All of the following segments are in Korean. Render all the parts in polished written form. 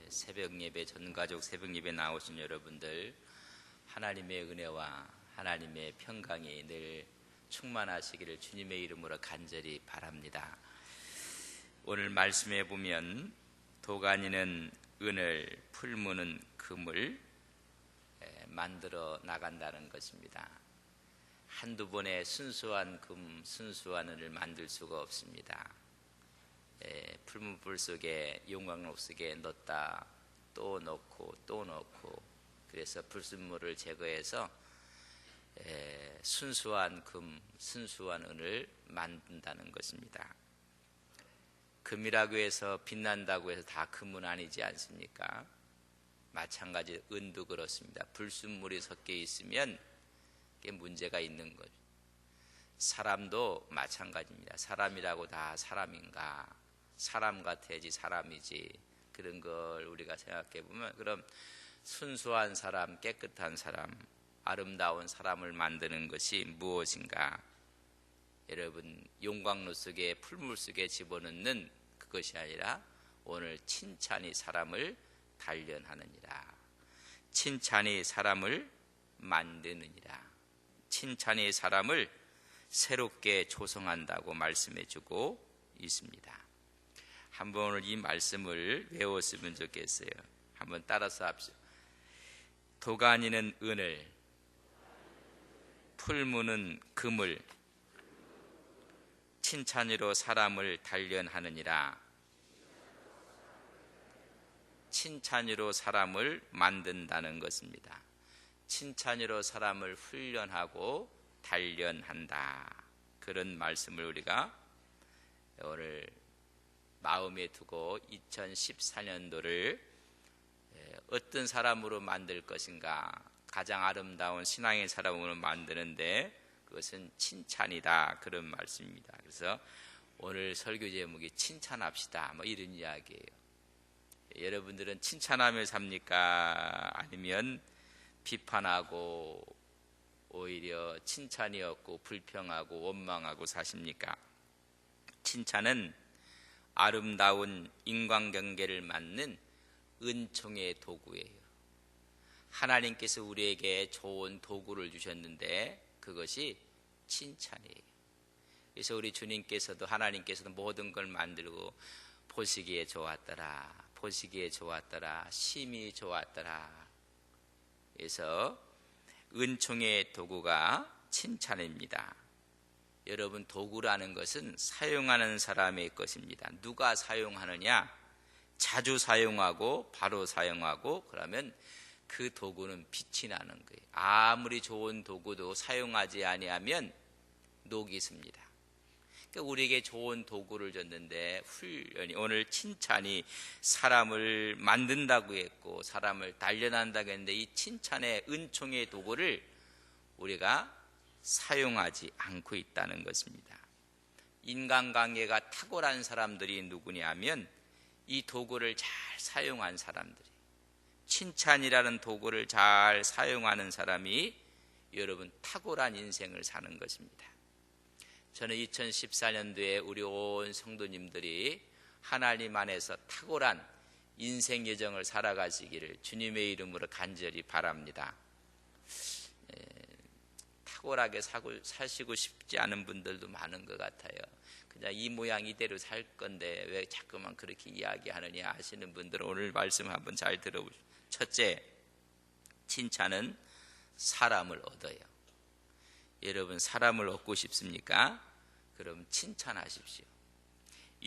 새벽 예배, 전가족 새벽 예배 나오신 여러분들, 하나님의 은혜와 하나님의 평강이 늘 충만하시기를 주님의 이름으로 간절히 바랍니다. 오늘 말씀에 보면 도가니는 은을, 풀무는 금을 만들어 나간다는 것입니다. 한두 번에 순수한 금, 순수한 은을 만들 수가 없습니다. 풀무불 속에, 용광로 속에 넣었다 또 넣고 또 넣고, 그래서 불순물을 제거해서 순수한 금, 순수한 은을 만든다는 것입니다. 금이라고 해서 빛난다고 해서 다 금은 아니지 않습니까? 마찬가지로 은도 그렇습니다. 불순물이 섞여 있으면 그게 문제가 있는 거죠. 사람도 마찬가지입니다. 사람이라고 다 사람인가? 사람 같아야지 사람이지. 그런 걸 우리가 생각해 보면, 그럼 순수한 사람, 깨끗한 사람, 아름다운 사람을 만드는 것이 무엇인가? 여러분, 용광로 속에, 풀물 속에 집어넣는 그것이 아니라 오늘 칭찬이 사람을 단련하느니라. 칭찬이 사람을 만드느니라. 칭찬이 사람을 새롭게 조성한다고 말씀해 주고 있습니다. 한번 오늘 이 말씀을 외웠으면 좋겠어요. 한번 따라서 합시다. 도가니는 은을, 풀무는 금을, 칭찬으로 사람을 단련하느니라. 칭찬으로 사람을 만든다는 것입니다. 칭찬으로 사람을 훈련하고 단련한다. 그런 말씀을 우리가 오늘 마음에 두고 2014년도를 어떤 사람으로 만들 것인가, 가장 아름다운 신앙의 사람으로 만드는데 그것은 칭찬이다, 그런 말씀입니다. 그래서 오늘 설교 제목이 칭찬합시다, 뭐 이런 이야기예요. 여러분들은 칭찬하며 삽니까? 아니면 비판하고 오히려 칭찬이 없고 불평하고 원망하고 사십니까? 칭찬은 아름다운 인간관계를 맞는 은총의 도구예요. 하나님께서 우리에게 좋은 도구를 주셨는데 그것이 칭찬이에요. 그래서 우리 주님께서도, 하나님께서도 모든 걸 만들고 보시기에 좋았더라, 보시기에 좋았더라, 심히 좋았더라. 그래서 은총의 도구가 칭찬입니다. 여러분, 도구라는 것은 사용하는 사람의 것입니다. 누가 사용하느냐? 자주 사용하고 바로 사용하고, 그러면 그 도구는 빛이 나는 거예요. 아무리 좋은 도구도 사용하지 아니하면 녹이 습니다. 그러니까 우리에게 좋은 도구를 줬는데 훈련이, 오늘 칭찬이 사람을 만든다고 했고 사람을 단련한다고 했는데, 이 칭찬의 은총의 도구를 우리가 사용하지 않고 있다는 것입니다. 인간관계가 탁월한 사람들이 누구냐 하면 이 도구를 잘 사용한 사람들이, 칭찬이라는 도구를 잘 사용하는 사람이 여러분 탁월한 인생을 사는 것입니다. 저는 2014년도에 우리 온 성도님들이 하나님 안에서 탁월한 인생 여정을 살아가시기를 주님의 이름으로 간절히 바랍니다. 탁월하게 사시고 싶지 않은 분들도 많은 것 같아요. 그냥 이 모양 이대로 살 건데 왜 자꾸만 그렇게 이야기하느냐 하시는 분들은 오늘 말씀 한번 잘 들어보십시오. 첫째, 칭찬은 사람을 얻어요. 여러분, 사람을 얻고 싶습니까? 그럼 칭찬하십시오.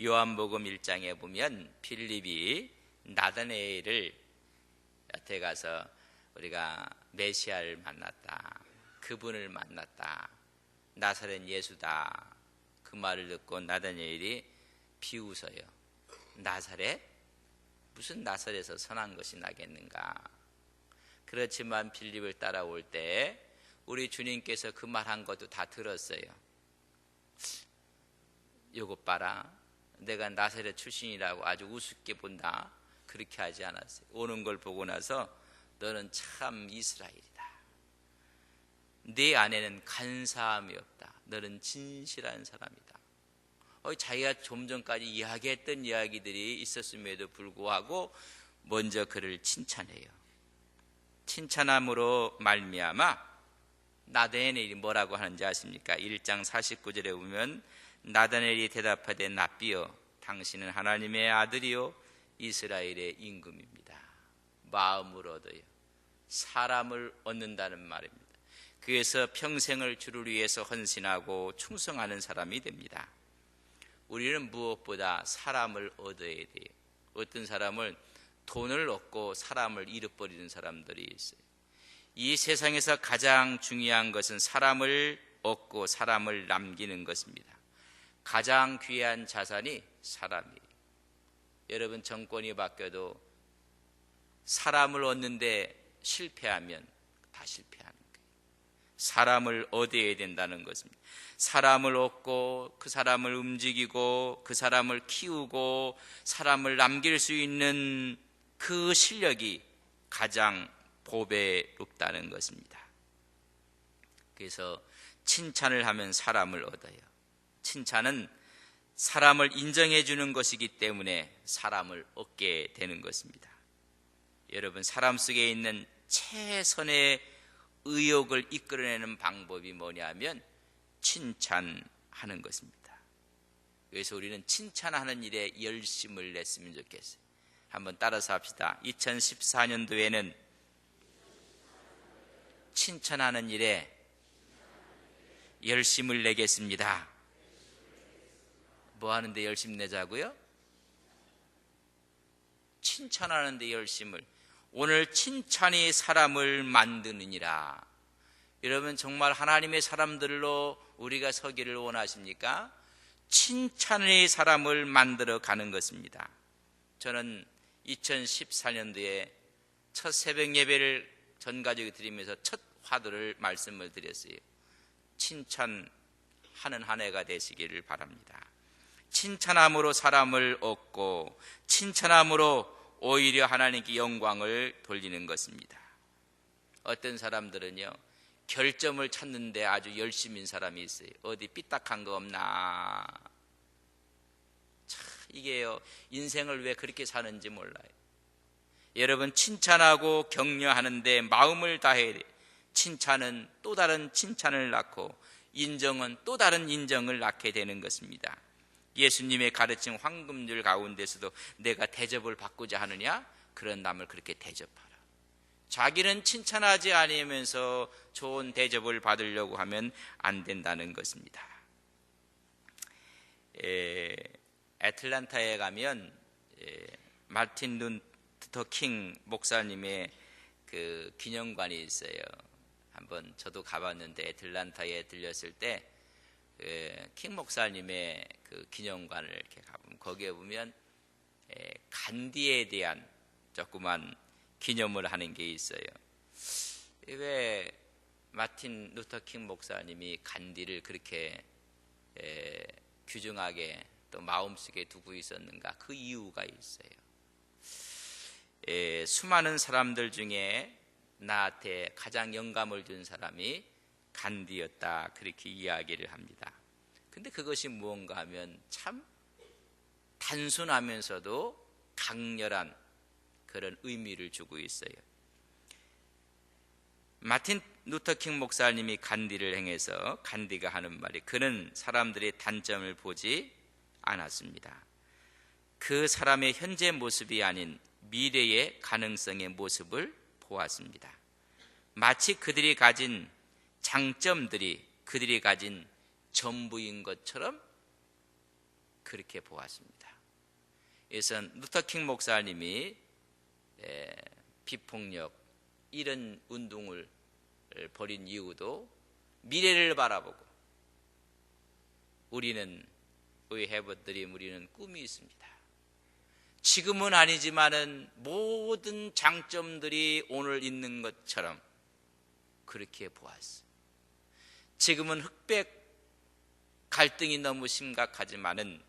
요한복음 1장에 보면 빌립이 나다나엘을 곁에 가서 우리가 메시아를 만났다, 그분을 만났다, 나사렛 예수다, 그 말을 듣고 나다나엘이 비웃어요. 나사렛? 무슨 나사렛에서 선한 것이 나겠는가? 그렇지만 빌립을 따라올 때 우리 주님께서 그 말한 것도 다 들었어요. 요것 봐라, 내가 나사렛 출신이라고 아주 우습게 본다, 그렇게 하지 않았어요. 오는 걸 보고 나서 너는 참 이스라엘이다, 네 안에는 간사함이 없다, 너는 진실한 사람이다. 자기가 좀 전까지 이야기했던 이야기들이 있었음에도 불구하고 먼저 그를 칭찬해요. 칭찬함으로 말미암아 나다넬이 뭐라고 하는지 아십니까? 1장 49절에 보면 나다넬이 대답하되 납비여 당신은 하나님의 아들이요 이스라엘의 임금입니다. 마음을 얻어요. 사람을 얻는다는 말입니다. 그래서 평생을 주를 위해서 헌신하고 충성하는 사람이 됩니다. 우리는 무엇보다 사람을 얻어야 돼요. 어떤 사람은 돈을 얻고 사람을 잃어버리는 사람들이 있어요. 이 세상에서 가장 중요한 것은 사람을 얻고 사람을 남기는 것입니다. 가장 귀한 자산이 사람이에요. 여러분, 정권이 바뀌어도 사람을 얻는데 실패하면 다 실패하는 거예요. 사람을 얻어야 된다는 것입니다. 사람을 얻고 그 사람을 움직이고 그 사람을 키우고 사람을 남길 수 있는 그 실력이 가장 보배롭다는 것입니다. 그래서 칭찬을 하면 사람을 얻어요. 칭찬은 사람을 인정해 주는 것이기 때문에 사람을 얻게 되는 것입니다. 여러분, 사람 속에 있는 최선의 의욕을 이끌어내는 방법이 뭐냐면 칭찬하는 것입니다. 그래서 우리는 칭찬하는 일에 열심을 냈으면 좋겠어요. 한번 따라서 합시다. 2014년도에는 칭찬하는 일에 열심을 내겠습니다. 뭐 하는데 열심 내자고요? 칭찬하는데 열심을. 오늘 칭찬이 사람을 만드느니라. 여러분, 정말 하나님의 사람들로 우리가 서기를 원하십니까? 칭찬이 사람을 만들어 가는 것입니다. 저는 2014년도에 첫 새벽 예배를 전 가족이 드리면서 첫 화두를 말씀을 드렸어요. 칭찬하는 한 해가 되시기를 바랍니다. 칭찬함으로 사람을 얻고 칭찬함으로 오히려 하나님께 영광을 돌리는 것입니다. 어떤 사람들은요, 결점을 찾는데 아주 열심인 사람이 있어요. 어디 삐딱한 거 없나? 참, 이게요, 인생을 왜 그렇게 사는지 몰라요. 여러분, 칭찬하고 격려하는데 마음을 다해야 돼요. 칭찬은 또 다른 칭찬을 낳고 인정은 또 다른 인정을 낳게 되는 것입니다. 예수님의 가르침 황금줄 가운데서도 내가 대접을 받고자 하느냐? 그런 남을 그렇게 대접하라. 자기는 칭찬하지 않으면서 좋은 대접을 받으려고 하면 안 된다는 것입니다. 애틀랜타에 가면 마틴 루터 킹 목사님의 그 기념관이 있어요. 한번 저도 가봤는데 애틀랜타에 들렸을 때 킹 목사님의 그 기념관을 이렇게 가보면 거기에 보면 간디에 대한 조그만 기념을 하는 게 있어요. 왜 마틴 루터 킹 목사님이 간디를 그렇게 귀중하게 또 마음속에 두고 있었는가? 그 이유가 있어요. 수많은 사람들 중에 나한테 가장 영감을 준 사람이 간디였다, 그렇게 이야기를 합니다. 근데 그것이 무언가 하면 참 단순하면서도 강렬한 그런 의미를 주고 있어요. 마틴 루터 킹 목사님이 간디를 행해서 간디가 하는 말이, 그는 사람들의 단점을 보지 않았습니다. 그 사람의 현재 모습이 아닌 미래의 가능성의 모습을 보았습니다. 마치 그들이 가진 장점들이 그들이 가진 전부인 것처럼 그렇게 보았습니다. 그래서 루터 킹 목사님이 비폭력 이런 운동을 벌인 이유도 미래를 바라보고 우리는 We have a dream, 우리는 꿈이 있습니다. 지금은 아니지만은 모든 장점들이 오늘 있는 것처럼 그렇게 보았어. 지금은 흑백 갈등이 너무 심각하지만은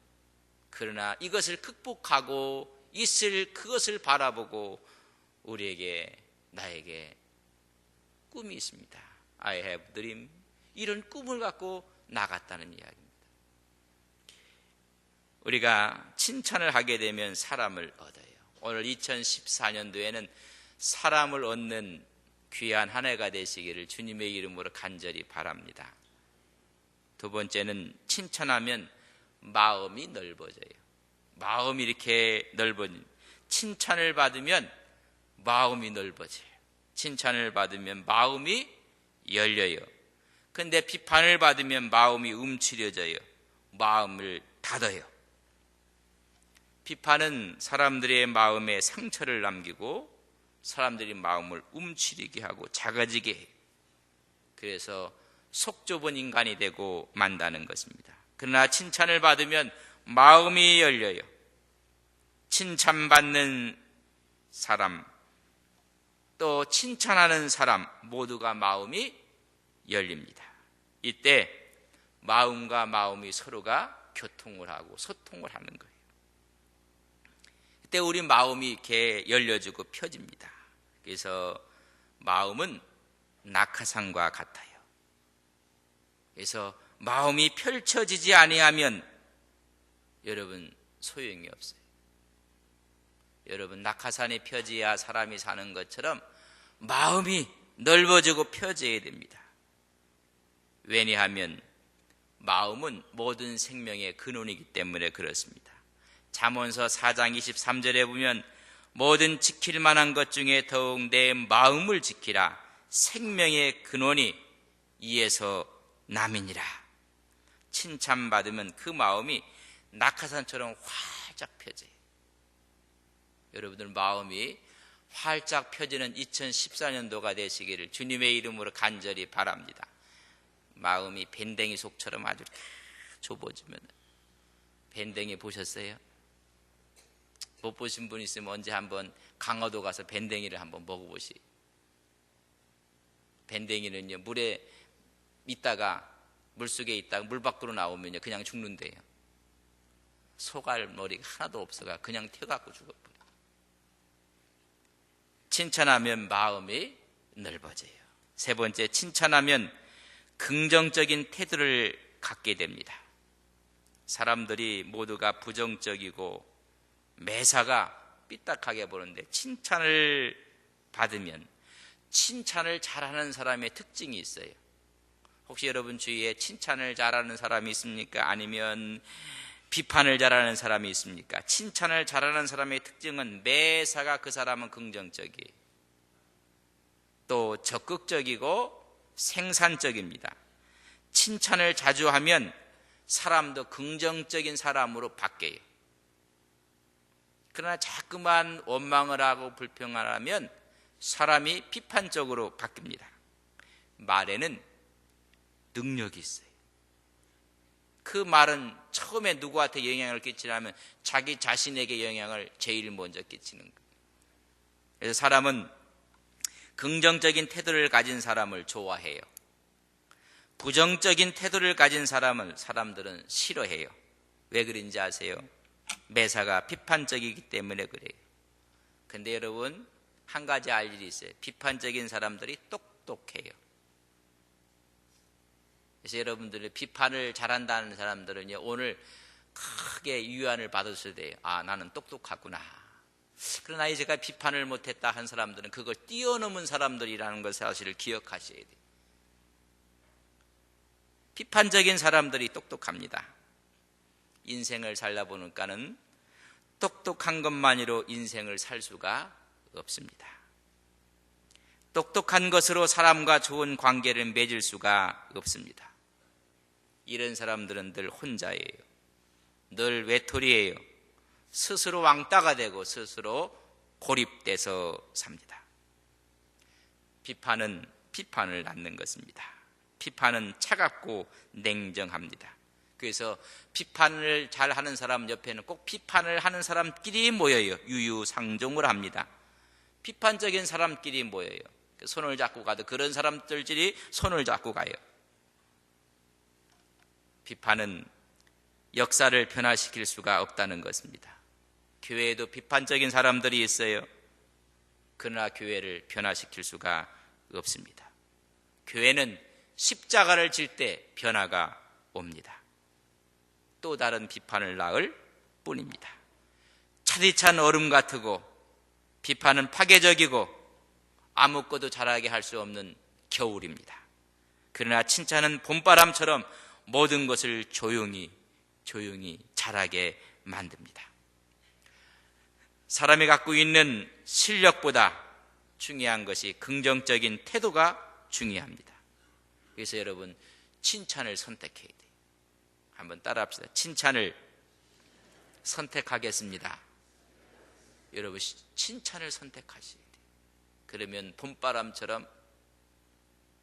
그러나 이것을 극복하고 있을 그것을 바라보고 우리에게 나에게 꿈이 있습니다. I have dream. 이런 꿈을 갖고 나갔다는 이야기입니다. 우리가 칭찬을 하게 되면 사람을 얻어요. 오늘 2014년도에는 사람을 얻는 귀한 한 해가 되시기를 주님의 이름으로 간절히 바랍니다. 두 번째는 칭찬하면 마음이 넓어져요. 마음이 이렇게 넓어진, 칭찬을 받으면 마음이 넓어져요. 칭찬을 받으면 마음이 열려요. 근데 비판을 받으면 마음이 움츠려져요. 마음을 닫아요. 비판은 사람들의 마음에 상처를 남기고 사람들의 마음을 움츠리게 하고 작아지게 해요. 그래서 속 좁은 인간이 되고 만다는 것입니다. 그러나 칭찬을 받으면 마음이 열려요. 칭찬받는 사람, 또 칭찬하는 사람 모두가 마음이 열립니다. 이때 마음과 마음이 서로가 교통을 하고 소통을 하는 거예요. 이때 우리 마음이 이렇게 열려지고 펴집니다. 그래서 마음은 낙하산과 같아요. 그래서 마음이 펼쳐지지 아니하면 여러분 소용이 없어요. 여러분 낙하산이 펴져야 사람이 사는 것처럼 마음이 넓어지고 펴져야 됩니다. 왜냐하면 마음은 모든 생명의 근원이기 때문에 그렇습니다. 잠언서 4장 23절에 보면 모든 지킬 만한 것 중에 더욱 내 마음을 지키라. 생명의 근원이 이에서 남이니라. 칭찬받으면 그 마음이 낙하산처럼 활짝 펴져요. 여러분들 마음이 활짝 펴지는 2014년도가 되시기를 주님의 이름으로 간절히 바랍니다. 마음이 밴댕이 속처럼 아주 좁아지면, 밴댕이 보셨어요? 못 보신 분 있으면 언제 한번 강화도 가서 밴댕이를 한번 먹어보시. 밴댕이는요 물에 있다가 물속에 있다가 물 밖으로 나오면요 그냥 죽는데요. 소갈머리가 하나도 없어가 그냥 튀어갖고 죽어버려요. 칭찬하면 마음이 넓어져요. 세 번째, 칭찬하면 긍정적인 태도를 갖게 됩니다. 사람들이 모두가 부정적이고 매사가 삐딱하게 보는데 칭찬을 받으면, 칭찬을 잘하는 사람의 특징이 있어요. 혹시 여러분 주위에 칭찬을 잘하는 사람이 있습니까? 아니면 비판을 잘하는 사람이 있습니까? 칭찬을 잘하는 사람의 특징은 매사가 그 사람은 긍정적이에요. 또 적극적이고 생산적입니다. 칭찬을 자주 하면 사람도 긍정적인 사람으로 바뀌어요. 그러나 자꾸만 원망을 하고 불평을 하면 사람이 비판적으로 바뀝니다. 말에는 능력이 있어요. 그 말은 처음에 누구한테 영향을 끼치냐면 자기 자신에게 영향을 제일 먼저 끼치는 거예요. 그래서 사람은 긍정적인 태도를 가진 사람을 좋아해요. 부정적인 태도를 가진 사람을 사람들은 싫어해요. 왜 그런지 아세요? 매사가 비판적이기 때문에 그래요. 근데 여러분 한 가지 알 일이 있어요. 비판적인 사람들이 똑똑해요. 그래서 여러분들이 비판을 잘한다는 사람들은요 오늘 크게 유안을 받으셔야 돼요. 아, 나는 똑똑하구나. 그러나 제가 비판을 못했다 한 사람들은 그걸 뛰어넘은 사람들이라는 것을 사실을 기억하셔야 돼요. 비판적인 사람들이 똑똑합니다. 인생을 살다 보니까는 똑똑한 것만으로 인생을 살 수가 없습니다. 똑똑한 것으로 사람과 좋은 관계를 맺을 수가 없습니다. 이런 사람들은 늘 혼자예요. 늘 외톨이에요. 스스로 왕따가 되고 스스로 고립돼서 삽니다. 비판은 비판을 낳는 것입니다. 비판은 차갑고 냉정합니다. 그래서 비판을 잘하는 사람 옆에는 꼭 비판을 하는 사람끼리 모여요. 유유상종을 합니다. 비판적인 사람끼리 모여요. 손을 잡고 가도 그런 사람들끼리 손을 잡고 가요. 비판은 역사를 변화시킬 수가 없다는 것입니다. 교회에도 비판적인 사람들이 있어요. 그러나 교회를 변화시킬 수가 없습니다. 교회는 십자가를 질 때 변화가 옵니다. 또 다른 비판을 낳을 뿐입니다. 차디찬 얼음 같고 비판은 파괴적이고 아무것도 잘하게 할 수 없는 겨울입니다. 그러나 칭찬은 봄바람처럼 모든 것을 조용히 자라게 만듭니다. 사람이 갖고 있는 실력보다 중요한 것이 긍정적인 태도가 중요합니다. 그래서 여러분, 칭찬을 선택해야 돼요. 한번 따라합시다. 칭찬을 선택하겠습니다. 여러분, 칭찬을 선택하셔야 돼요. 그러면 봄바람처럼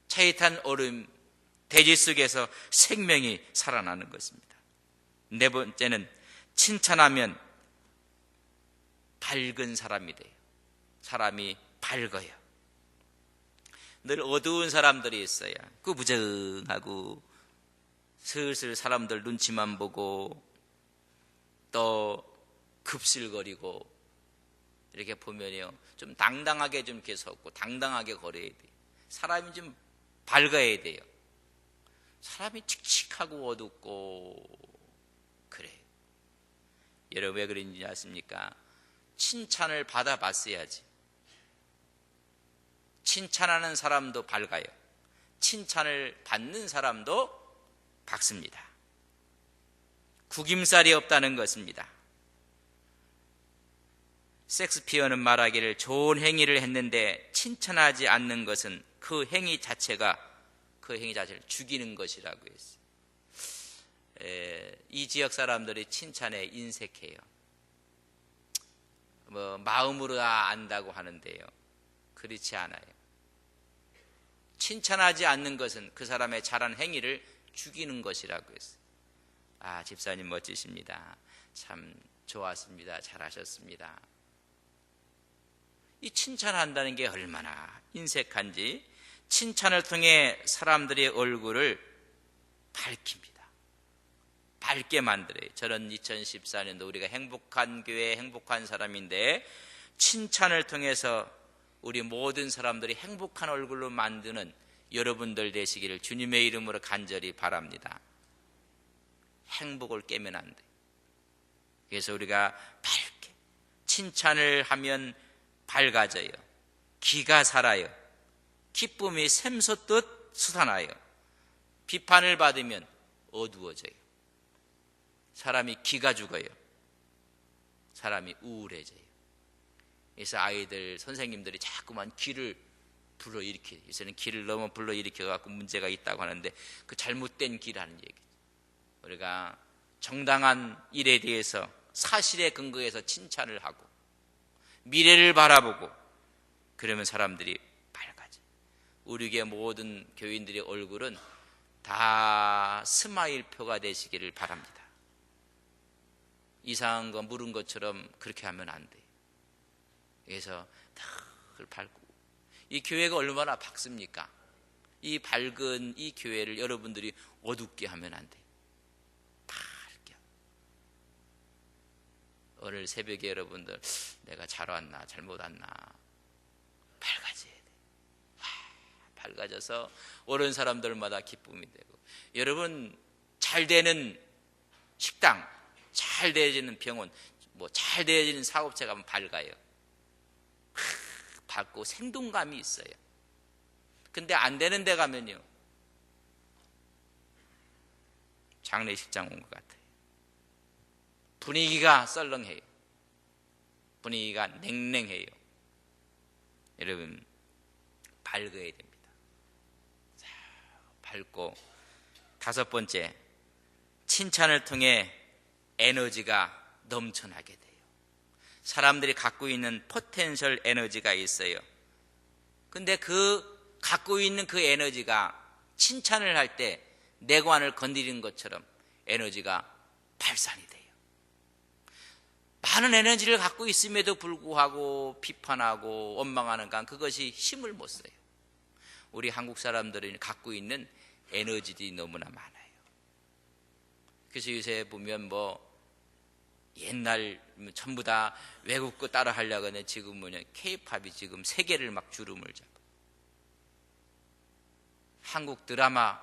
차에 탄 얼음 대지 속에서 생명이 살아나는 것입니다. 네 번째는 칭찬하면 밝은 사람이 돼요. 사람이 밝아요. 늘 어두운 사람들이 있어요. 꾸부정하고 슬슬 사람들 눈치만 보고 또 급실거리고 이렇게 보면요, 좀 당당하게 좀 이렇게 섰고 당당하게 걸어야 돼요. 사람이 좀 밝아야 돼요. 사람이 칙칙하고 어둡고 그래요. 여러분, 왜 그런지 아십니까? 칭찬을 받아봤어야지. 칭찬하는 사람도 밝아요. 칭찬을 받는 사람도 밝습니다. 구김살이 없다는 것입니다. 섹스피어는 말하기를 좋은 행위를 했는데 칭찬하지 않는 것은 그 행위 자체를 죽이는 것이라고 했어요. 이 지역 사람들이 칭찬에 인색해요. 마음으로 다 안다고 하는데요, 그렇지 않아요. 칭찬하지 않는 것은 그 사람의 잘한 행위를 죽이는 것이라고 했어요. 아, 집사님 멋지십니다. 참 좋았습니다. 잘하셨습니다. 이 칭찬한다는 게 얼마나 인색한지, 칭찬을 통해 사람들의 얼굴을 밝힙니다. 밝게 만들어요. 저는 2014년도 우리가 행복한 교회, 행복한 사람인데 칭찬을 통해서 우리 모든 사람들이 행복한 얼굴로 만드는 여러분들 되시기를 주님의 이름으로 간절히 바랍니다. 행복을 깨면 안 돼. 그래서 우리가 밝게 칭찬을 하면 밝아져요. 기가 살아요. 기쁨이 샘솟듯 솟아나요. 비판을 받으면 어두워져요. 사람이 기가 죽어요. 사람이 우울해져요. 그래서 아이들, 선생님들이 자꾸만 기를 불러일으켜요. 요새는 기를 너무 불러일으켜갖고 문제가 있다고 하는데 그 잘못된 기라는 얘기죠. 우리가 정당한 일에 대해서 사실에 근거해서 칭찬을 하고 미래를 바라보고 그러면 사람들이 밝아져요. 우리 교회 모든 교인들의 얼굴은 다 스마일표가 되시기를 바랍니다. 이상한 거 물은 것처럼 그렇게 하면 안 돼요. 그래서 늘 밝고, 이 교회가 얼마나 밝습니까? 이 밝은 이 교회를 여러분들이 어둡게 하면 안 돼요. 밝게. 오늘 새벽에 여러분들 내가 잘 왔나 잘못 왔나 밝아져야 돼. 밝아져서 오는 사람들마다 기쁨이 되고, 여러분 잘 되는 식당, 잘 되어지는 병원, 잘 되어지는 사업체 가면 밝아요. 밝고 생동감이 있어요. 근데 안 되는 데 가면요, 장례식장 온 것 같아요. 분위기가 썰렁해요. 분위기가 냉랭해요. 여러분, 밝아야 됩니다. 자, 밝고, 다섯 번째, 칭찬을 통해 에너지가 넘쳐나게 돼요. 사람들이 갖고 있는 포텐셜 에너지가 있어요. 근데 그 갖고 있는 그 에너지가 칭찬을 할 때 내관을 건드리는 것처럼 에너지가 발산이 돼요. 많은 에너지를 갖고 있음에도 불구하고 비판하고 원망하는 간 그것이 힘을 못 써요. 우리 한국 사람들이 갖고 있는 에너지들이 너무나 많아요. 그래서 요새 보면 옛날 전부 다 외국 거 따라 하려고 하는데 지금 K-팝이 지금 세계를 막 주름을 잡아. 한국 드라마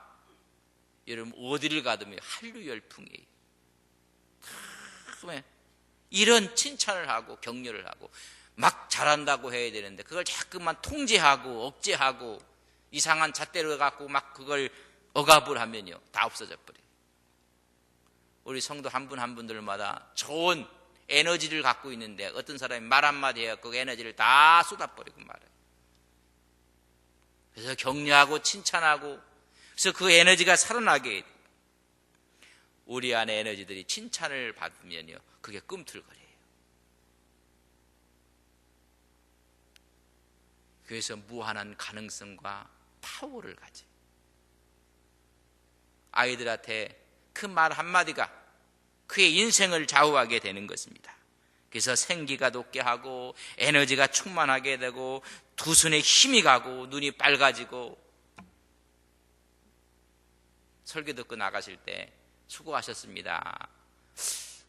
여러분 어디를 가도 한류 열풍이에요. 이런 칭찬을 하고 격려를 하고 막 잘한다고 해야 되는데 그걸 자꾸만 통제하고 억제하고 이상한 잣대로 갖고 막 그걸 억압을 하면요 다 없어져 버려요. 우리 성도 한 분 한 분들마다 좋은 에너지를 갖고 있는데 어떤 사람이 말 한마디 해요 그 에너지를 다 쏟아버리고 말아요. 그래서 격려하고 칭찬하고 그래서 그 에너지가 살아나게 돼요. 우리 안에 에너지들이 칭찬을 받으면요 그게 꿈틀거려요. 그래서 무한한 가능성과 파워를 가져요. 아이들한테 그 말 한마디가 그의 인생을 좌우하게 되는 것입니다. 그래서 생기가 돋게 하고 에너지가 충만하게 되고 두 손에 힘이 가고 눈이 빨가지고 설교 듣고 나가실 때 수고하셨습니다.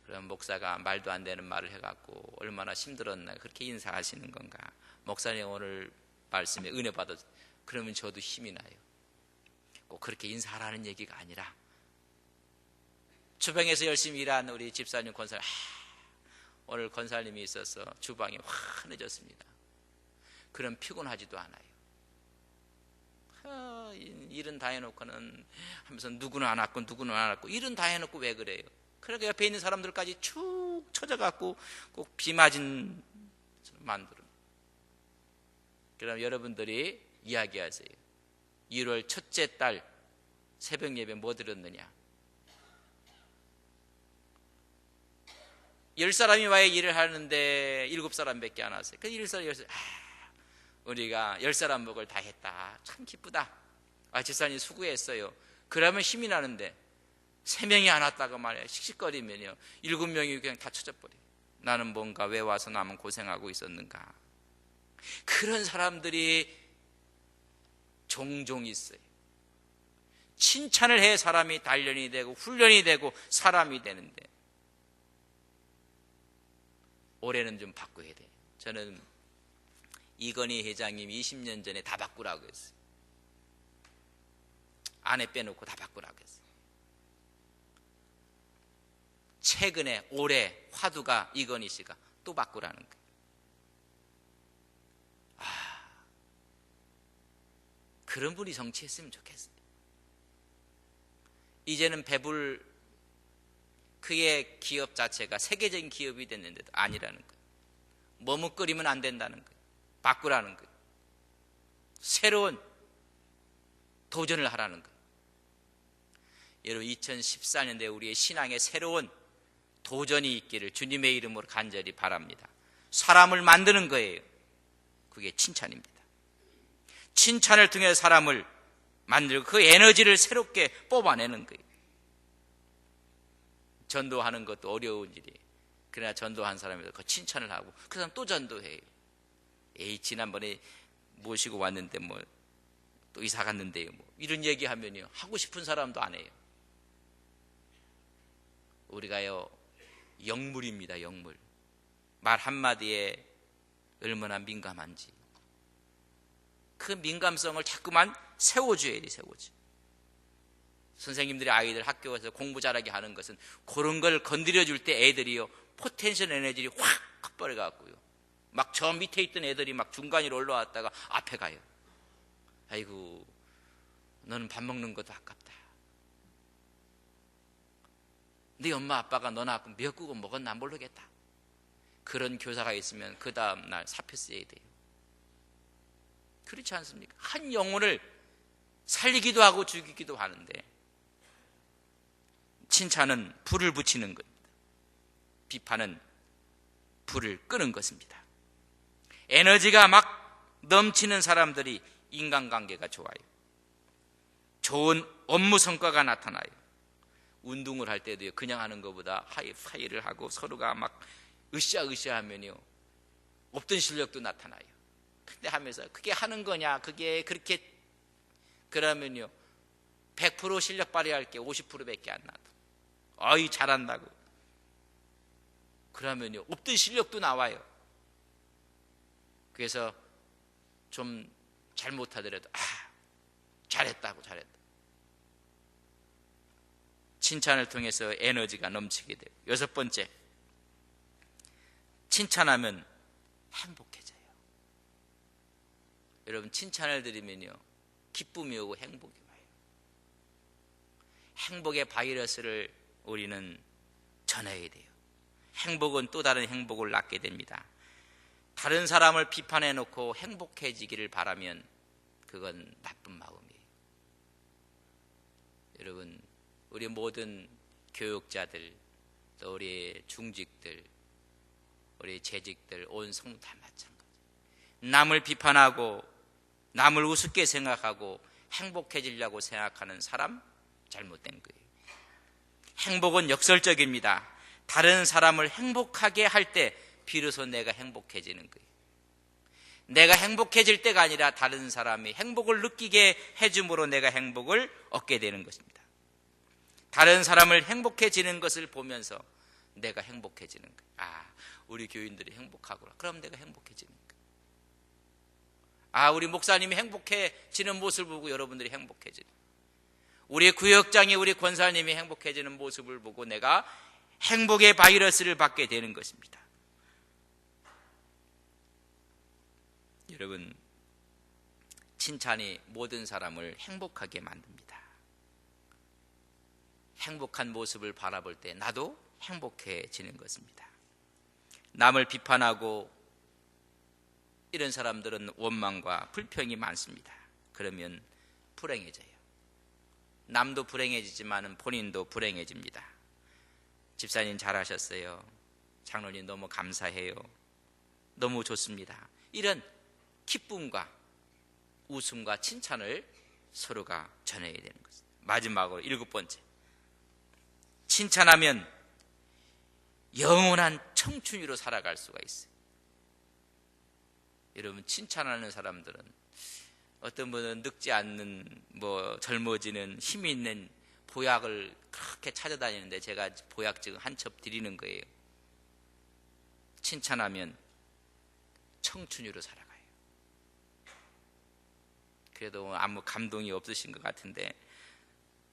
그럼 목사가 말도 안 되는 말을 해갖고 얼마나 힘들었나 그렇게 인사하시는 건가. 목사님 오늘 말씀에 은혜 받았 그러면 저도 힘이 나요. 꼭 그렇게 인사하라는 얘기가 아니라 주방에서 열심히 일한 우리 집사님 권사님 오늘 권사님이 있어서 주방이 환해졌습니다. 그럼 피곤하지도 않아요. 일은 다 해놓고는 하면서 누구는 안 왔고 누구는 안 왔고 일은 다 해놓고 왜 그래요? 그러니까 옆에 있는 사람들까지 축 쳐져갖고 꼭 비 맞은 만들어. 그럼 여러분들이 이야기하세요. 1월 첫째 달 새벽 예배 뭐 드렸느냐? 10사람이 와야 일을 하는데 7사람밖에 안 왔어요. 그 10사람 우리가 10사람 먹을 다 했다. 참 기쁘다. 집사님 수고했어요. 그러면 힘이 나는데 3명이 안 왔다고 말해요. 씩씩거리면요 7명이 그냥 다 쳐져버려요. 나는 뭔가 왜 와서 나만 고생하고 있었는가. 그런 사람들이 종종 있어요. 칭찬을 해 사람이 단련이 되고 훈련이 되고 사람이 되는데 올해는 좀 바꿔야 돼요. 저는 이건희 회장님이 20년 전에 다 바꾸라고 했어요. 아내 빼놓고 다 바꾸라고 했어요. 최근에 올해 화두가 이건희 씨가 또 바꾸라는 거예요. 그런 분이 정치했으면 좋겠어요. 이제는 배불 그의 기업 자체가 세계적인 기업이 됐는데도 아니라는 거예요. 머뭇거리면 안 된다는 거예요. 바꾸라는 거예요. 새로운 도전을 하라는 거예요. 여러분 2014년도에 우리의 신앙에 새로운 도전이 있기를 주님의 이름으로 간절히 바랍니다. 사람을 만드는 거예요. 그게 칭찬입니다. 칭찬을 통해 사람을 만들고 그 에너지를 새롭게 뽑아내는 거예요. 전도하는 것도 어려운 일이에요. 그러나 전도한 사람에서 그 칭찬을 하고 그 사람 또 전도해요. 지난번에 모시고 왔는데 뭐 또 이사 갔는데요. 뭐 이런 얘기하면요 하고 싶은 사람도 안 해요. 우리가요 영물입니다. 영물. 말 한마디에 얼마나 민감한지 그 민감성을 자꾸만 세워줘야 돼. 세워줘. 선생님들이 아이들 학교에서 공부 잘하게 하는 것은 그런 걸 건드려줄 때 애들이요 포텐셜 에너지를 확 커버려갖고요 막 저 밑에 있던 애들이 막 중간으로 올라왔다가 앞에 가요. 아이고 너는 밥 먹는 것도 아깝다. 네 엄마 아빠가 너 낳고 미역국은 먹었나 모르겠다. 그런 교사가 있으면 그 다음날 사표 써야 돼요. 그렇지 않습니까? 한 영혼을 살리기도 하고 죽이기도 하는데 칭찬은 불을 붙이는 것입니다. 비판은 불을 끄는 것입니다. 에너지가 막 넘치는 사람들이 인간관계가 좋아요. 좋은 업무 성과가 나타나요. 운동을 할 때도요 그냥 하는 것보다 하이파이를 하고 서로가 막 으쌰으쌰 하면요 없던 실력도 나타나요. 근데 하면서 그게 하는 거냐 그게 그렇게 그러면요 100% 실력 발휘할 게 50%밖에 안 나도 아이 잘한다고 그러면요 없던 실력도 나와요. 그래서 좀 잘못하더라도 잘했다고 잘했다. 칭찬을 통해서 에너지가 넘치게 돼요. 6번째, 칭찬하면 행복해져요. 여러분, 칭찬을 드리면요, 기쁨이 오고 행복이 와요. 행복의 바이러스를 우리는 전해야 돼요. 행복은 또 다른 행복을 낳게 됩니다. 다른 사람을 비판해 놓고 행복해지기를 바라면 그건 나쁜 마음이에요. 여러분, 우리 모든 교육자들, 또 우리 중직들, 우리 재직들, 온 성도 다 마찬가지. 남을 비판하고 남을 우습게 생각하고 행복해지려고 생각하는 사람, 잘못된 거예요. 행복은 역설적입니다. 다른 사람을 행복하게 할 때 비로소 내가 행복해지는 거예요. 내가 행복해질 때가 아니라 다른 사람이 행복을 느끼게 해줌으로 내가 행복을 얻게 되는 것입니다. 다른 사람을 행복해지는 것을 보면서 내가 행복해지는 거예요. 아, 우리 교인들이 행복하구나. 그럼 내가 행복해지는 거예요. 아, 우리 목사님이 행복해지는 모습을 보고 여러분들이 행복해지는 거예요. 우리 구역장이, 우리 권사님이 행복해지는 모습을 보고 내가 행복의 바이러스를 받게 되는 것입니다. 여러분, 칭찬이 모든 사람을 행복하게 만듭니다. 행복한 모습을 바라볼 때 나도 행복해지는 것입니다. 남을 비판하고 이런 사람들은 원망과 불평이 많습니다. 그러면 불행해져요. 남도 불행해지지만 본인도 불행해집니다. 집사님 잘하셨어요. 장로님 너무 감사해요. 너무 좋습니다. 이런 기쁨과 웃음과 칭찬을 서로가 전해야 되는 것입니다. 마지막으로 7번째, 칭찬하면 영원한 청춘이로 살아갈 수가 있어요. 여러분, 칭찬하는 사람들은 어떤 분은 늙지 않는, 젊어지는 힘이 있는 보약을 그렇게 찾아다니는데 제가 보약 지금 한 첩 드리는 거예요. 칭찬하면 청춘으로 살아가요. 그래도 아무 감동이 없으신 것 같은데,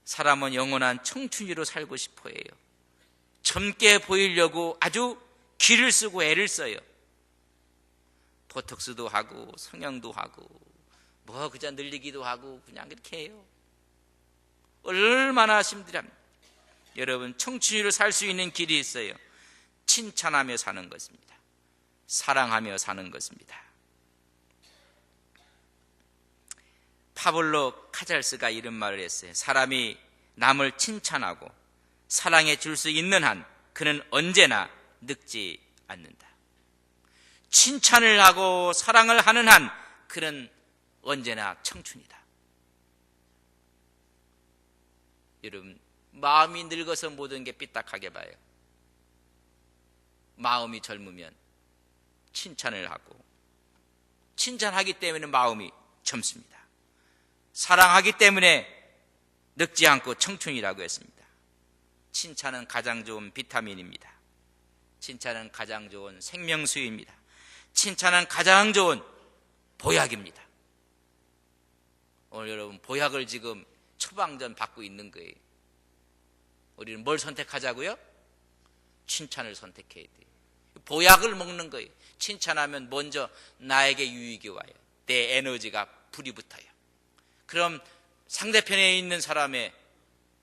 사람은 영원한 청춘이로 살고 싶어 해요. 젊게 보이려고 아주 기를 쓰고 애를 써요. 보톡스도 하고 성형도 하고 그냥 늘리기도 하고 그냥 그렇게 해요. 얼마나 힘들합니까? 여러분, 청춘으로 살 수 있는 길이 있어요. 칭찬하며 사는 것입니다. 사랑하며 사는 것입니다. 파블로 카잘스가 이런 말을 했어요. 사람이 남을 칭찬하고 사랑해 줄 수 있는 한 그는 언제나 늙지 않는다. 칭찬을 하고 사랑을 하는 한 그는 언제나 청춘이다. 여러분, 마음이 늙어서 모든 게 삐딱하게 봐요. 마음이 젊으면 칭찬을 하고, 칭찬하기 때문에 마음이 젊습니다. 사랑하기 때문에 늙지 않고 청춘이라고 했습니다. 칭찬은 가장 좋은 비타민입니다. 칭찬은 가장 좋은 생명수입니다. 칭찬은 가장 좋은 보약입니다. 오늘 여러분, 보약을 지금 처방전 받고 있는 거예요. 우리는 뭘 선택하자고요? 칭찬을 선택해야 돼요. 보약을 먹는 거예요. 칭찬하면 먼저 나에게 유익이 와요. 내 에너지가 불이 붙어요. 그럼 상대편에 있는 사람의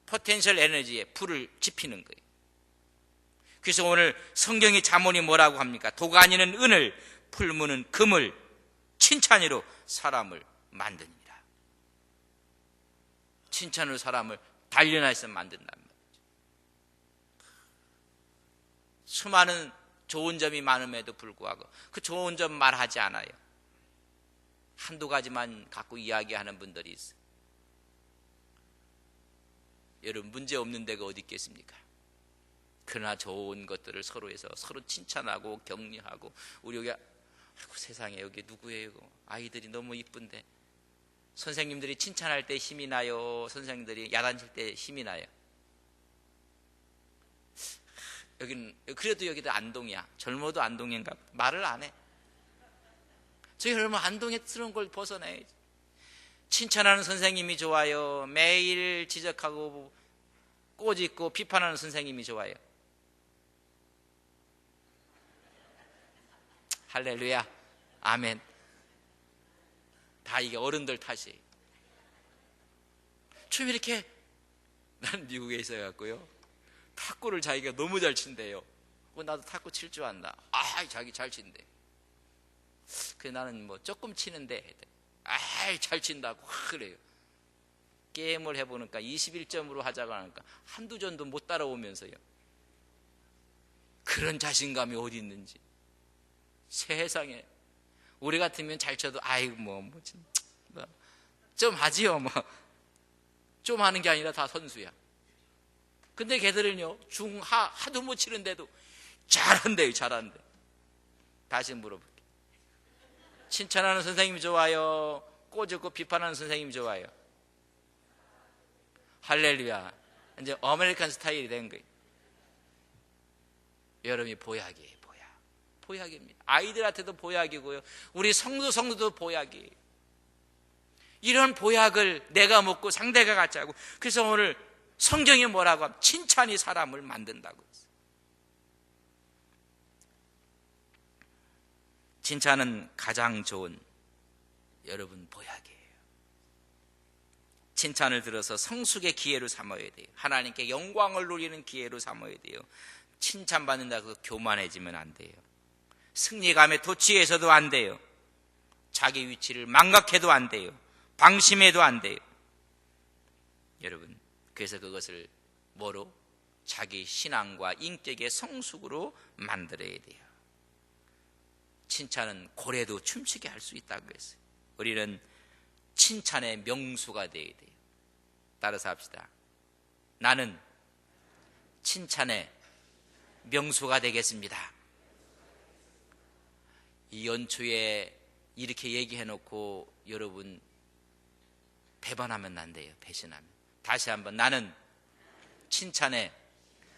포텐셜 에너지에 불을 지피는 거예요. 그래서 오늘 성경의 잠언이 뭐라고 합니까? 도가 아니는 은을, 풀무는 금을, 칭찬으로 사람을 만듭니다. 칭찬으로 사람을 단련해서 만든단 말이죠. 수많은 좋은 점이 많음에도 불구하고 그 좋은 점 말하지 않아요. 한두 가지만 갖고 이야기하는 분들이 있어요. 여러분, 문제 없는 데가 어디 있겠습니까? 그러나 좋은 것들을 서로에서 서로 칭찬하고 격려하고, 우리 여기 아이고 세상에 여기 누구예요? 아이들이 너무 이쁜데 선생님들이 칭찬할 때 힘이 나요? 선생님들이 야단칠 때 힘이 나요? 여기는 그래도 여기도 안동이야. 젊어도 안동인가? 말을 안 해. 저희 여러분, 안동스러운 걸 벗어나야지. 칭찬하는 선생님이 좋아요? 매일 지적하고 꼬집고 비판하는 선생님이 좋아요? 할렐루야, 아멘. 다 이게 어른들 탓이에요. 좀 이렇게, 난 미국에 있어갖고요, 탁구를 자기가 너무 잘 친대요. 나도 탁구 칠 줄 안다. 자기 잘 친대. 그래, 나는 뭐 조금 치는데, 잘 친다고 그래요. 게임을 해보니까 21점으로 하자고 하니까 한두 점도 못 따라오면서요. 그런 자신감이 어디 있는지. 세상에. 우리 같으면 잘 쳐도, 좀 하지요, 뭐. 좀 하는 게 아니라 다 선수야. 근데 걔들은요, 중하, 하도 못 치는데도 잘한대요, 잘한대. 다시 물어볼게요. 칭찬하는 선생님이 좋아요? 꼬집고 비판하는 선생님이 좋아요? 할렐루야. 이제 아메리칸 스타일이 된 거예요. 여러분이 보약이에요, 보약. 보약입니다. 아이들한테도 보약이고요. 우리 성도도 보약이에요. 이런 보약을 내가 먹고 상대가 같이 하고, 그래서 오늘 성경이 뭐라고 하면 칭찬이 사람을 만든다고 했어요. 칭찬은 가장 좋은 여러분 보약이에요. 칭찬을 들어서 성숙의 기회로 삼아야 돼요. 하나님께 영광을 누리는 기회로 삼아야 돼요. 칭찬받는다고 교만해지면 안 돼요. 승리감에 도취해서도 안 돼요. 자기 위치를 망각해도 안 돼요. 방심해도 안 돼요. 여러분, 그래서 그것을 뭐로? 자기 신앙과 인격의 성숙으로 만들어야 돼요. 칭찬은 고래도 춤추게 할 수 있다고 했어요. 우리는 칭찬의 명수가 되어야 돼요. 따라서 합시다. 나는 칭찬의 명수가 되겠습니다. 이 연초에 이렇게 얘기해놓고 여러분 배반하면 안 돼요. 배신하면. 다시 한번, 나는 칭찬의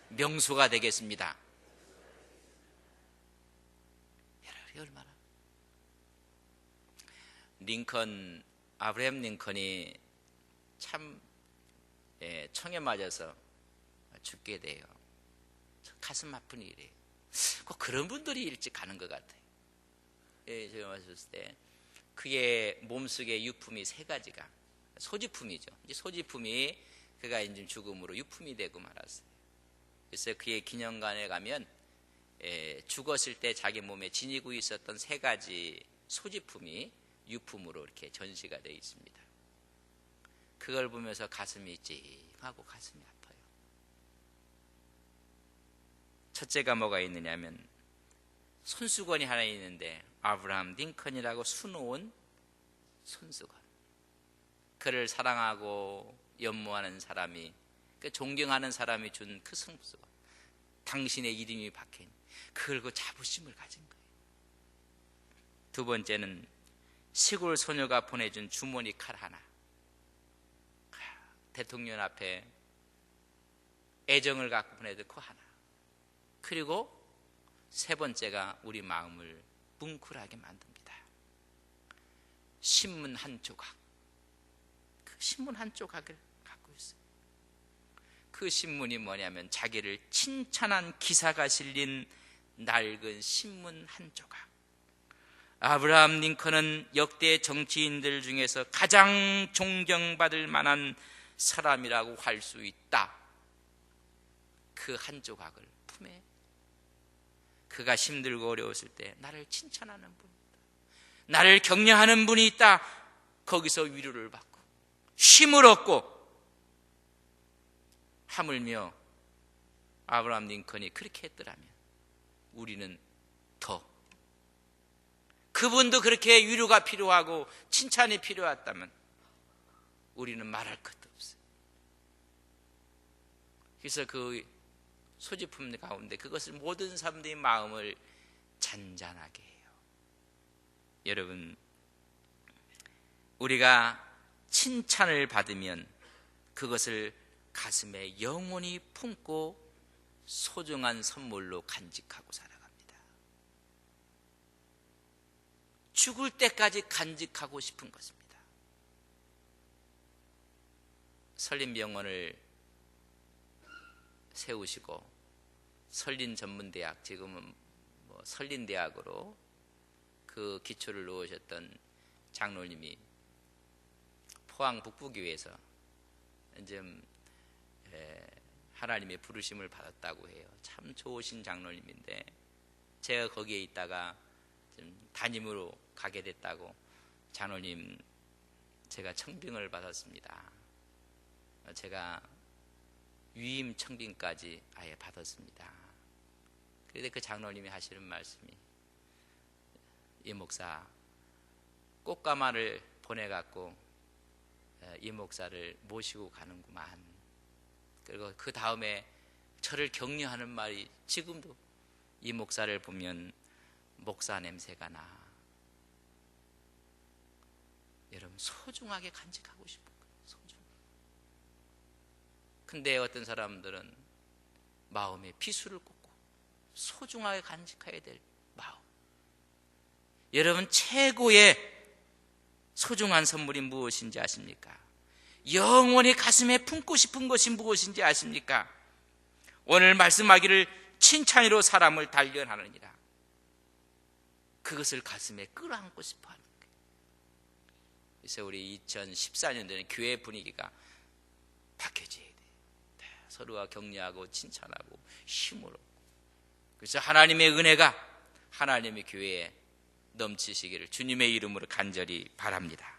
명수가 되겠습니다. 여러분이 얼마나 아브라함 링컨이 참 총에 맞아서 죽게 돼요. 가슴 아픈 일이에요. 꼭 그런 분들이 일찍 가는 것 같아요. 제가 봤을 때 그의 몸속에 유품이 3가지가 소지품이죠. 이제 소지품이 그가 이제 죽음으로 유품이 되고 말았어요. 그래서 그의 기념관에 가면 죽었을 때 자기 몸에 지니고 있었던 3가지 소지품이 유품으로 이렇게 전시가 되어 있습니다. 그걸 보면서 가슴이 찡하고 가슴이 아파요. 첫째가 뭐가 있느냐면 손수건이 하나 있는데 아브라함 링컨이라고 수놓은 손수건. 그를 사랑하고 연모하는 사람이, 존경하는 사람이 준 그 손수건. 당신의 이름이 박혀있는, 그걸 그 자부심을 가진 거예요. 두 번째는 시골 소녀가 보내준 주머니 칼 하나. 대통령 앞에 애정을 갖고 보내준 그 하나. 그리고 3번째가 우리 마음을 뭉클하게 만듭니다. 신문 한 조각. 그 신문 한 조각을 갖고 있어요. 그 신문이 뭐냐면 자기를 칭찬한 기사가 실린 낡은 신문 한 조각. 아브라함 링컨은 역대 정치인들 중에서 가장 존경받을 만한 사람이라고 할 수 있다. 그 한 조각을 품에, 그가 힘들고 어려웠을 때 나를 칭찬하는 분이 있다, 나를 격려하는 분이 있다. 거기서 위로를 받고 힘을 얻고, 하물며 아브라함 링컨이 그렇게 했더라면 우리는 더, 그분도 그렇게 위로가 필요하고 칭찬이 필요했다면 우리는 말할 것도 없어요. 그래서 그 소지품 가운데 그것을 모든 사람들의 마음을 잔잔하게 해요. 여러분, 우리가 칭찬을 받으면 그것을 가슴에 영원히 품고 소중한 선물로 간직하고 살아갑니다. 죽을 때까지 간직하고 싶은 것입니다. 설린병원을 세우시고 설린전문대학, 지금은 설린대학으로 그 기초를 놓으셨던 장로님이 포항 북부교회에서 이제 하나님의 부르심을 받았다고 해요. 참 좋으신 장로님인데 제가 거기에 있다가 좀 담임으로 가게 됐다고 장로님 제가 청빙을 받았습니다. 제가 위임 청빙까지 아예 받았습니다. 그런데 그 장로님이 하시는 말씀이 이 목사 꽃가마를 보내갖고 이 목사를 모시고 가는구만. 그리고 그 다음에 저를 격려하는 말이 지금도 이 목사를 보면 목사 냄새가 나. 여러분 소중하게 간직하고 싶은 거예요. 소중. 근데 어떤 사람들은 마음에 비수를 꽂고 소중하게 간직해야 될 마음. 여러분 최고의 소중한 선물이 무엇인지 아십니까? 영원히 가슴에 품고 싶은 것이 무엇인지 아십니까? 오늘 말씀하기를 칭찬으로 사람을 단련하느니라. 그것을 가슴에 끌어안고 싶어 하는 거예요. 그래서 우리 2014년도에는 교회 분위기가 바뀌어져야 돼요. 서로가 격려하고 칭찬하고 힘을 얻고. 그래서 하나님의 은혜가 하나님의 교회에 넘치시기를 주님의 이름으로 간절히 바랍니다.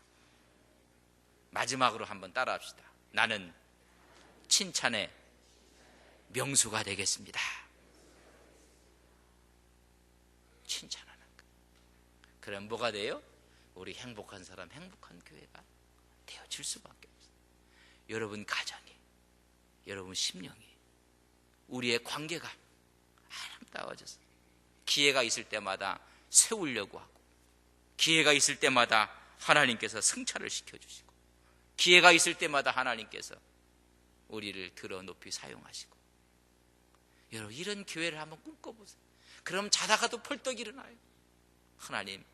마지막으로 한번 따라합시다. 나는 칭찬의 명수가 되겠습니다. 칭찬하는 것. 그럼 뭐가 돼요? 우리 행복한 사람, 행복한 교회가 되어질 수밖에 없어요. 여러분 가정이, 여러분 심령이, 우리의 관계가 아름다워져서 기회가 있을 때마다 세우려고 하고, 기회가 있을 때마다 하나님께서 승차를 시켜주시고, 기회가 있을 때마다 하나님께서 우리를 들어 높이 사용하시고. 여러분 이런 교회를 한번 꿈꿔보세요. 그럼 자다가도 펄떡 일어나요. 하나님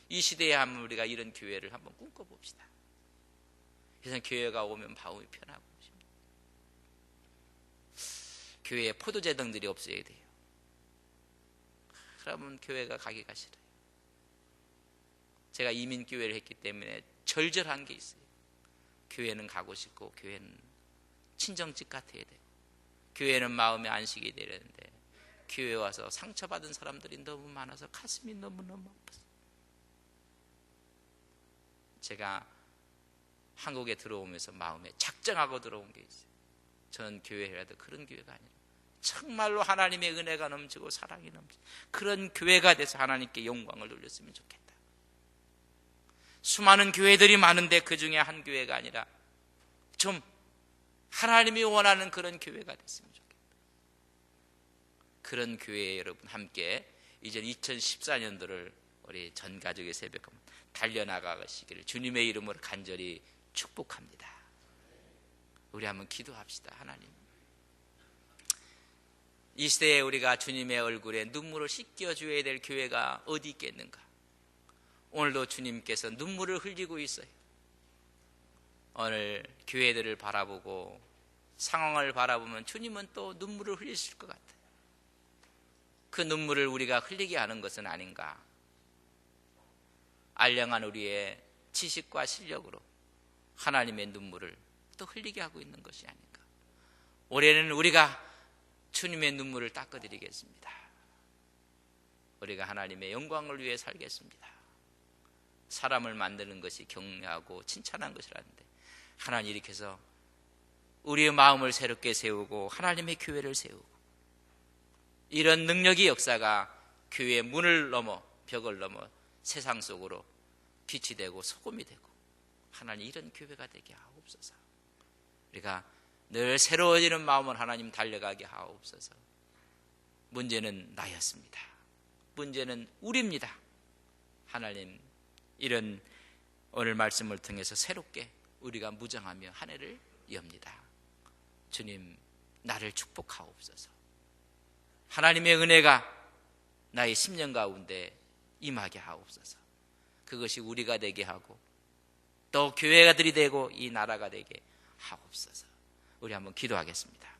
이 시대에 한번 우리가 이런 교회를 한번 꿈꿔봅시다. 그래서 교회가 오면 마음이 편하고 싶습니다. 교회에 포도제등들이 없어야 돼요. 그러면 교회가 가기가 싫어요. 제가 이민교회를 했기 때문에 절절한 게 있어요. 교회는 가고 싶고, 교회는 친정집 같아야 돼요. 교회는 마음의 안식이 되는데 교회 와서 상처받은 사람들이 너무 많아서 가슴이 너무너무 아팠어요. 제가 한국에 들어오면서 마음에 작정하고 들어온 게 있어요. 저는 교회라도 그런 교회가 아니라 정말로 하나님의 은혜가 넘치고 사랑이 넘치고 그런 교회가 돼서 하나님께 영광을 돌렸으면 좋겠다. 수많은 교회들이 많은데 그 중에 한 교회가 아니라 좀 하나님이 원하는 그런 교회가 됐으면 좋겠다. 그런 교회에 여러분 함께 이제 2014년도를 우리 전 가족의 새벽 달려나가시기를 주님의 이름으로 간절히 축복합니다. 우리 한번 기도합시다. 하나님, 이 시대에 우리가 주님의 얼굴에 눈물을 씻겨줘야 될 교회가 어디 있겠는가? 오늘도 주님께서 눈물을 흘리고 있어요. 오늘 교회들을 바라보고 상황을 바라보면 주님은 또 눈물을 흘리실 것 같아요. 그 눈물을 우리가 흘리게 하는 것은 아닌가? 알량한 우리의 지식과 실력으로 하나님의 눈물을 또 흘리게 하고 있는 것이 아닌가? 올해는 우리가 주님의 눈물을 닦아드리겠습니다. 우리가 하나님의 영광을 위해 살겠습니다. 사람을 만드는 것이 격려하고 칭찬한 것이라는데 하나님 이렇게 해서 우리의 마음을 새롭게 세우고 하나님의 교회를 세우고 이런 능력의 역사가 교회의 문을 넘어 벽을 넘어 세상 속으로 빛이 되고 소금이 되고 하나님 이런 교회가 되게 하옵소서. 우리가 늘 새로워지는 마음을 하나님 달려가게 하옵소서. 문제는 나였습니다. 문제는 우리입니다. 하나님 이런 오늘 말씀을 통해서 새롭게 우리가 무장하며 한 해를 엽니다. 주님 나를 축복하옵소서. 하나님의 은혜가 나의 10년 가운데 임하게 하옵소서. 그것이 우리가 되게 하고 또 교회가들이 되고 이 나라가 되게 하옵소서. 우리 한번 기도하겠습니다.